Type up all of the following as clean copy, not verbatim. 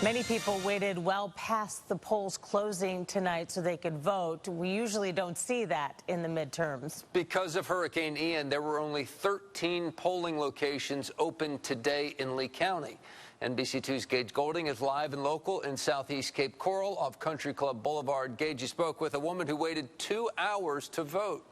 Many people waited well past the polls closing tonight so they could vote. We usually don't see that in the midterms. Because of Hurricane Ian, there were only 13 polling locations open today in Lee County. NBC2's Gage Goulding is live and local in southeast Cape Coral off Country Club Boulevard. Gage, you spoke with a woman who waited 2 hours to vote.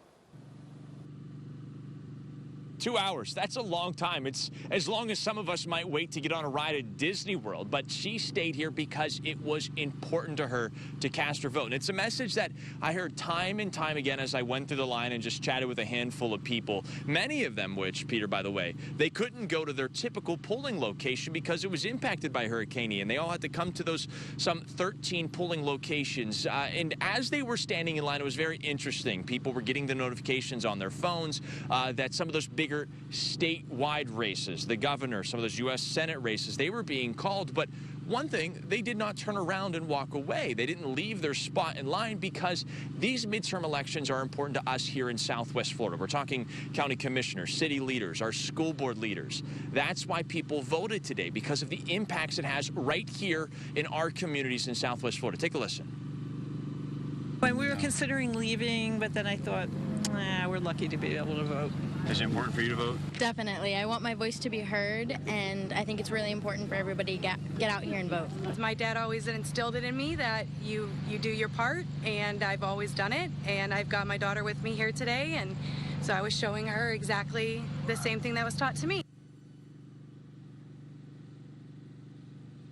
2 hours, that's a long time. It's as long as some of us might wait to get on a ride at Disney World, but she stayed here because it was important to her to cast her vote. And it's a message that I heard time and time again as I went through the line and just chatted with a handful of people, many of them which, Peter, by the way, they couldn't go to their typical polling location because it was impacted by Hurricane Ian. They all had to come to those some 13 polling locations. And as they were standing in line, it was very interesting. People were getting the notifications on their phones that some of those bigger statewide races, the governor, some of those U.S. Senate races, they were being called. But one thing, they did not turn around and walk away. They didn't leave their spot in line because these midterm elections are important to us here in Southwest Florida. We're talking county commissioners, city leaders, our school board leaders. That's why people voted today, because of the impacts it has right here in our communities in Southwest Florida. Take a listen. When we were considering leaving, but then I thought, we're lucky to be able to vote. Is it important for you to vote? Definitely. I want my voice to be heard, and I think it's really important for everybody to get out here and vote. My dad always instilled it in me that you do your part, and I've always done it, and I've got my daughter with me here today, and so I was showing her exactly the same thing that was taught to me.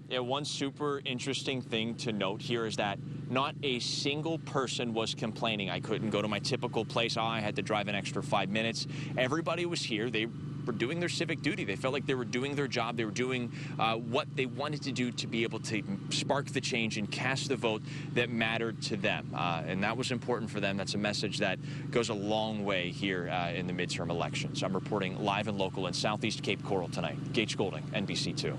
Yeah, one super interesting thing to note here is that not a single person was complaining. I couldn't go to my typical place. I had to drive an extra 5 minutes. Everybody was here. They were doing their civic duty. They felt like they were doing their job. They were doing what they wanted to do to be able to spark the change and cast the vote that mattered to them. And that was important for them. That's a message that goes a long way here in the midterm elections. I'm reporting live and local in southeast Cape Coral tonight. Gage Goulding, NBC2.